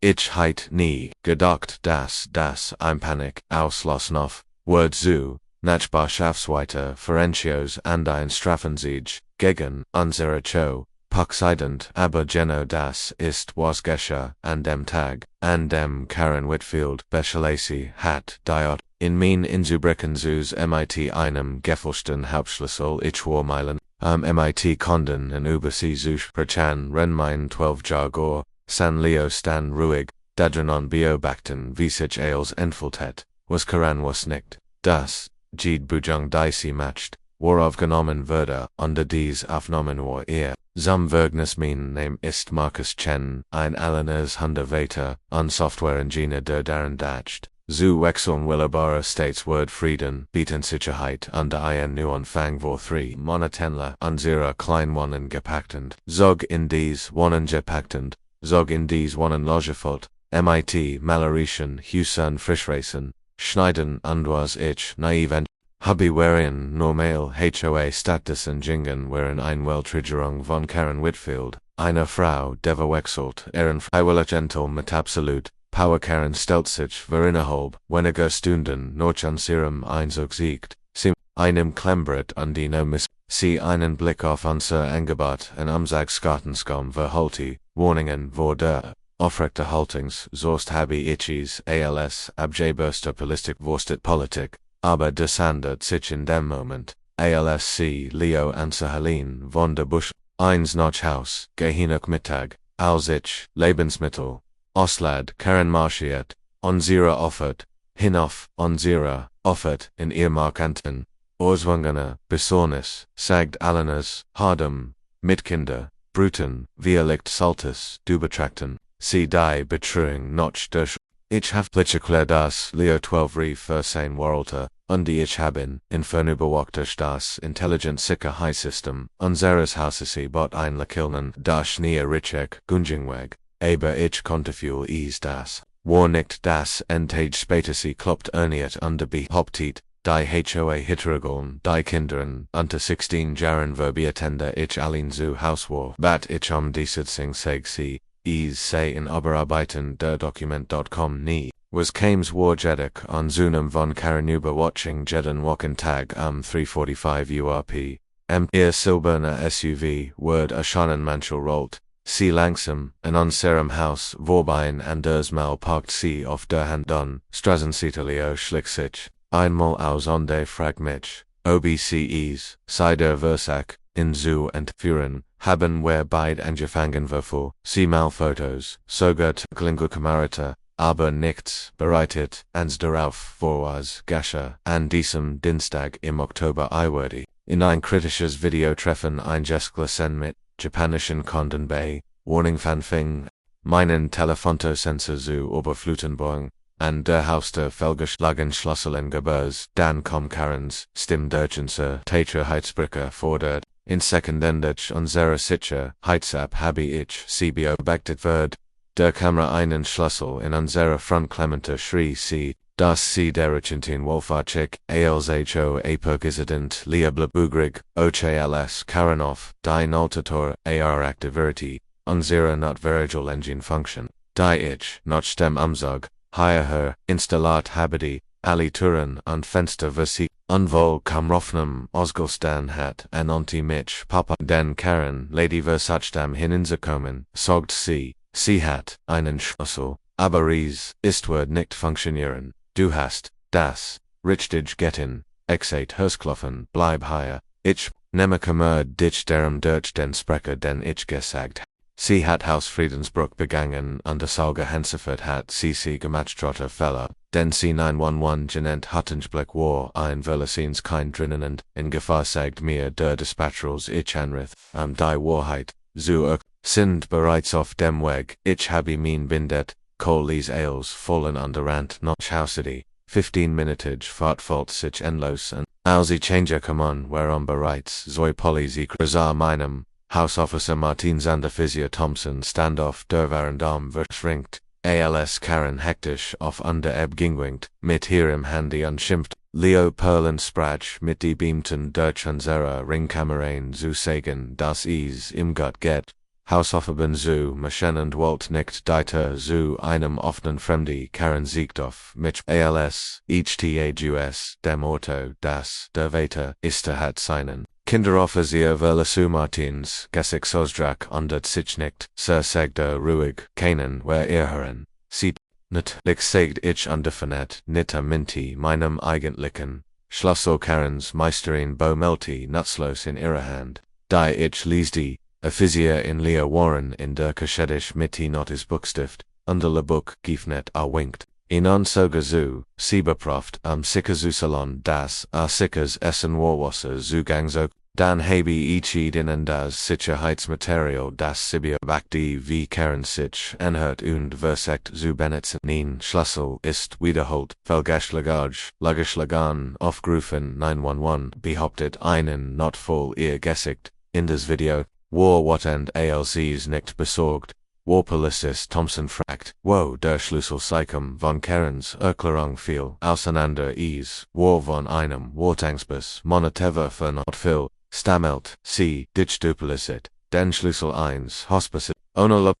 Ich heit nie gedacht, das I'm panic ausschlossen Word zu Nachbarschaftsweite Ferencios and ein Straffensiege gegen unsere Cho Pucksident aber Geno das ist was geschah an dem Tag, an dem Karen Whitfield Beschlacy hat diot in mein Inzubricken zus MIT einem gefälschten Hauptschlüssel ich war Meilen MIT Konden und Übersee sich Perchan Renmein 12 Jagor San Leo Stan ruhig Dadrenon beobachten wie sich als entfaltet was Karen was nicht das Jede Bujung dicey matched worauf genommen wurde unter dies Aufnahmen war zum Vergnüsmin name ist Marcus Chen ein Alanas Hundervater an Software-Ingenieur der Darren dacht zu wechseln willbare States Word Frieden bieten Sicherheit unter ein Neuanfang vor 3 Monatenla unserer Kleinwohnen gepacktend zog in dies Wohnen gepacktend zog in dies Wohnen logefort MIT Malerischen Husan Frischreisen Schneiden und was ich naiv Hubby wherein normal HOA Statusen jingen wherein ein Weltregerung von Karen Whitfield, eine Frau, deva wechselt, freiwillig gentle mit absolut, Power Karen stellt sich verinnerhalb, weniger Stunden, noch an ihrem Einzug siegt, sie einem Klembret an die Miss, sie einen Blick auf unser Angebot und Umsagsgartenskom verhalti, Warningen vor der, aufrechte Haltings, sost habe ichis, als, abjebörster Politik worstet Politik. Aber desandert sich in dem Moment, ALSC Leo Ansahalin von der Busch, eins noch Haus, Gehinuk Mittag, als ich, Lebensmittel, Oslad, Karen marschiert, unsere offert, hinauf, unsere, offert, in ihr Markanten, Orswangene, Besornis, sagt Alanas, Hardem, mit Kinder, Bruten, wir liegt Saltes, du betrachten, sie die Betrüing noch durch. Ich hab Blitzerklär das Leo 12 für sein Worlte, und ich haben, infernüberwacht das Intelligent Sicherheitssystem, unseres Hauses bot ein Lakilnen, das nie Richek, Gunjingweg, aber ich konnte viel das, war nicht das Entage spätesi kloppt erniert und behauptet, die HOA Hitteragoln, die Kindern, unter 16 Jahren verbietende ich allein zu Haus war, bat ich die Sitzung seg sie. Sei in Überarbeiten der Dokument.com nie, was Kames war jedig an Zunam von Karen watching jeden Wochentag 3:45 URP, ihr silberner SUV, Word erscheinen manchmal rollt, sie langsam, in unserem Haus, vorbei anders mal parkt sie auf der Hand an, Straßenseitelio schlick sich, einmal aus onde frag mich, OBCEs, sei der Versack, in zu und führen, haben wir beid angefangen wovor, sie mal Fotos, sogar Klingelkamerate, aber nichts bereitet, ans darauf vorwas geschah, an diesem Dienstag im Oktober iWordy, in ein kritisches Videotreffen eingeschlossen mit, japanischen Kunden bei, Warning Fanfing, meinen Telefontosensor zu Oberflutenborn, an der Haus der fehlgeschlagen Schlüssel in Gebers, dann kom Karens, Stimmdurchenser, Heizbrücke fordert, in Sekundendich unserer Sicherheitsab habe ich sie beobachtet wird, der Kamera einen Schlüssel in unserer Frontklemmende schrie sie, dass sie derichentin Wolfachik, ALSHO Apergisident, Liablabugrig, OCHLS Karanov, die Nultator, AR Activity, unsere not Virgil Engine Function, die ich, not stem Umzug, hierher, installat habedi, Ali Turen und Fenster versi, unvol kamrofnum Osgulstan hat, an onti mich, Papa, den Karen, Lady Versachdam hinunterkommen, sogt sie hat, einen Schlüssel, aber istword nicht funktionieren, du hast, das, richtig getin, exate Hörsklopfen, bleib hier, ich, nehme Kammer dich derum durch den Sprecher den ich gesagt. Sie hat Haus Friedensbruch begangen und der Sauge Hansefert hat sie gematstrotter Fälle, denn sie 911 genannt Hattenblick war ein Verlesins kein drinnenend, in Gefahr sagt mir der Dispatcherls ich anrith, die Wahrheit, zu sind bereits auf dem Weg, ich habe mein bindet, Colis Ales fallen under Rand noch Hausidi, 15-minutage Fahrtfalt sich endlos und, als sie change kommen, warum bereits, zoi Polisi Krasar meinem, Hausofficer Martin Zanderphysio Thompson Standoff der Varendam verschrinkt, als Karen hektisch auf under Ebb gingwinkt, mit ihrem Handy anschimpft, Leo Perlen sprach mit die beamten durch unsere Ringkamerain zu sagen, dass im Gott geht, Hausaufgaben zu machen und wollt nicht weiter zu einem offenen Fremde Karen siegt auf mich als ich tagus dem Auto das der Wetter ist hat seinen Kinderoffizier Verlasu Martins Gesix Osdrak und sich nicht segde ruhig keinen wer ihren sieht natürlich sagt ich undefinit nita minti meinem eigentlichen Schlüssel Karens Meisterin Bomelti nutzlos in ihrer Hand, die ich liesdi, Offizier in Lea Warren in der Kaschedisch Mitti Notis Buchstift, under le Buch Giefnet winkt. In Soga zu, Sieberproft Salon das Sickers Essen Warwasser zu Gangzog, dann habe ich Ihnen das Sicherheitsmaterial das Sibir Bakti wie Karen sich anhört und versekt zu benutzen. Schlüssel ist wiederholt, Lagerschlagan aufgerufen 911 behauptet einen not voll ihr Gesicht, in das Video, war what and ALCs nicht besorgt. War-Polizist Thompson fragt, wo der Schlüssel von Karens Erklärung viel auseinander ist, war von einem Wartangsbus Monateva für not viel, stammelt, sie, dich duplicit, den Schlüssel 1 Hospice, ohne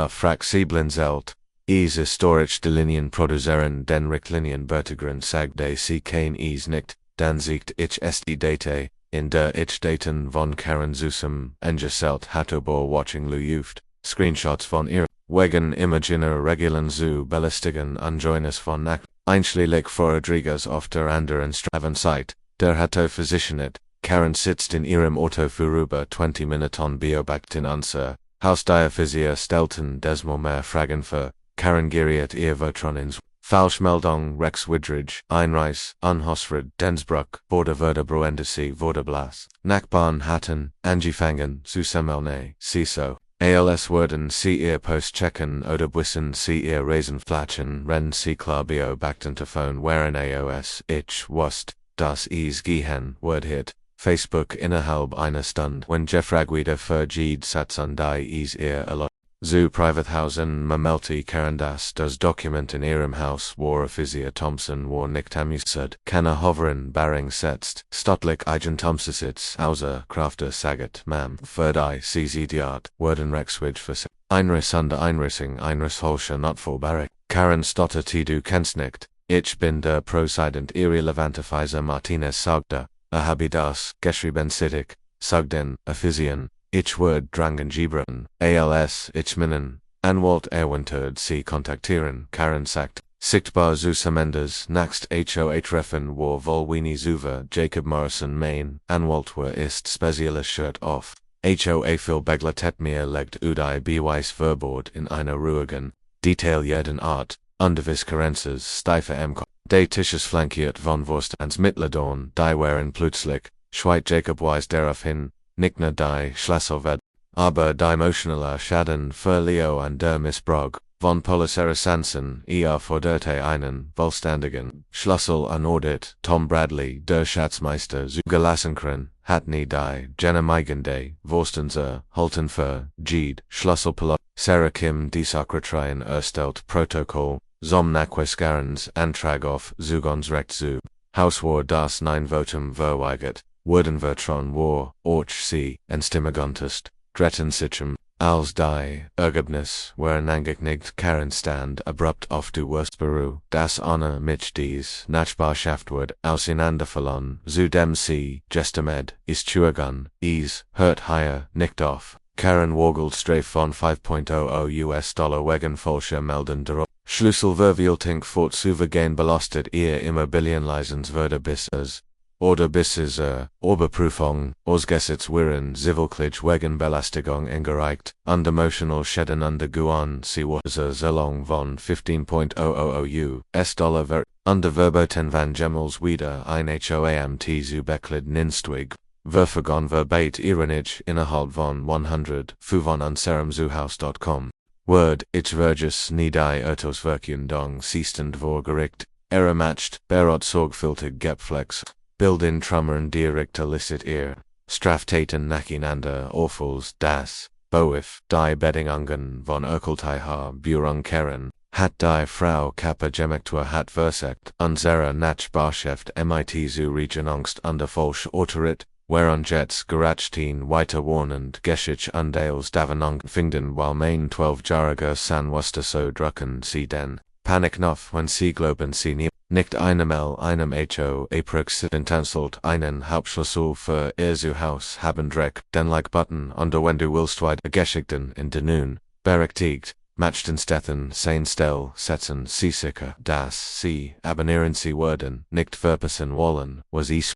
fragt sie blinzelt, is historisch de Linien produzieren den Richtlinien Bertigren sagde sie kein is nicht, dann siegt ich die Date, in der ich Daten von Karen Zusum engeselt Hatobor watching Luft. Screenshots von ihr, wegen imaginer Regulen zu belästigen Anjoines von Nack, einschlägig Rodriguez auf der anderen Straßenseite, der Hatto versichert, Karen sitzt in ihrem Auto für über 20 Minuten beobachtet unser Hausdiaphysir stellten desmo mehr Fragen für, Karen geriet ihr Vertrauen ins Falschmeldung Rex Widridge, Einreis, Unhosfred, Densbruck, wurde Bruendisi, wurde Blas, Nachbarn hatten, angefangen, zu sammeln, CISO. Als werden sie ihr Postchecken oder wissen sie ihr Reisenflaschen, wenn sie klar beobachtentafon waren AOS, ich wusste, dass es gehen wird. Facebook innerhalb einer Stunde, wenn gefragt vergeht Satz an die es ihr erlaubt. Zu Privathausen Mamelti Karen das Dokument in ihrem Haus war Offizier Thompson war nicht amused, keine hoveren Barring setzt, stottlich Eigentumsbesitz, außer Crafter Saget, Mam, Ferdei, Idiot, werden Rexwidge für Einriss under Einrissing, Einriss Holscher not vollbarrig, Karen stotterte du kennst nicht, ich bin der Prosident irrelevantifizer Martinez sagte, habe das, geschrieben sittig, sagden, Offizieren. Ich word drangen Gibran, als ich minen, anwalt erwinterd sie kontaktieren, Karen sagt, sichtbar zu Semenders, naxt HOA treffen war Volwini Zuva, Jacob Morrison Main, anwalt war ist spezielles Shirt off, HOA viel begleitet mir legt Udai Beweis Verbot in einer ruhigen, detaillierten Art, ungewiss Karenzes, steife de Tisches flankiert von Wurst ans Mitteldorn, die waren plötzlich, schweit Jacob Weiss darauf hin, nicht nur die Schlüssel aber die emotionale Schaden für Leo an der Missbrauch von Polizei Sanson forderte einen vollständigen Schlüssel anordet, Tom Bradley, der Schatzmeister zugelassen können, hat nie die Genemeigende, Wurstenser, halten für, Gede, Schlüsselpilot, Sarah Kim die Sekretärin erstellt Protokoll, zum Nachweisgarens Antrag auf Zugonsrecht zu, Haus war das Nein Votum verweigert. Worden Vertron war, och sie, enstimmigantest, dretten sichem, als die, Ergebnis, waren angeknigt Karen stand abrupt auf du wirst beru, das Anna mich dies, Nachbarschaft wird, auseinanderfallen, zu dem sie, gestamed, ist Chuagun, is, hört higher, nicht auf, Karen wogelt strafe von 5.00 US-Dollar wegen falscher Melden der Schlüsselverwaltung fort souverän belastet ihr Immobilienlicense würde bis es, oder bis es Oberprüfung, ausgesetzt werden Zivilklich wegen Belästigung eingereicht, und emotional Schäden undergehen sie wurde Zerlong von 15.000 US-Dollar under Verboten van Gemmels wieder ein HOAMT zu Becklid Ninstwig, verfagon verbate Irenich innerhalb von 100, von unserem Zuhaus.com. Word, ich verges nie die Urteilsverkündung siestend vor Gericht, matched, berot sorgfältig Gepflex. Bild-in Trummern direkt licit Straftaten nacheinander Orfels das, Boif, die Bedingungen von Urkulteiha Burung Karen, hat die Frau Kappa Gemektur hat versekt, unserer Nachbarschaft mit zu Regionangst under falsch Autorit, whereon jets gerachtin weiter warnend geschich undales davenong fingden while main 12 jariger san wuster so drucken sie den Panik noch, wenn sie glauben sie nicht einem Ho aprix intenselt einen Hauptschlüssel für ihr Haus haben dreck, den like button under wenn du willst weit Geschichten in den nun, berechtigt, matchten Stethen sein Stel setzen sie sicher, dass sie abonnieren sie würden, nicht verpassen wollen, was ich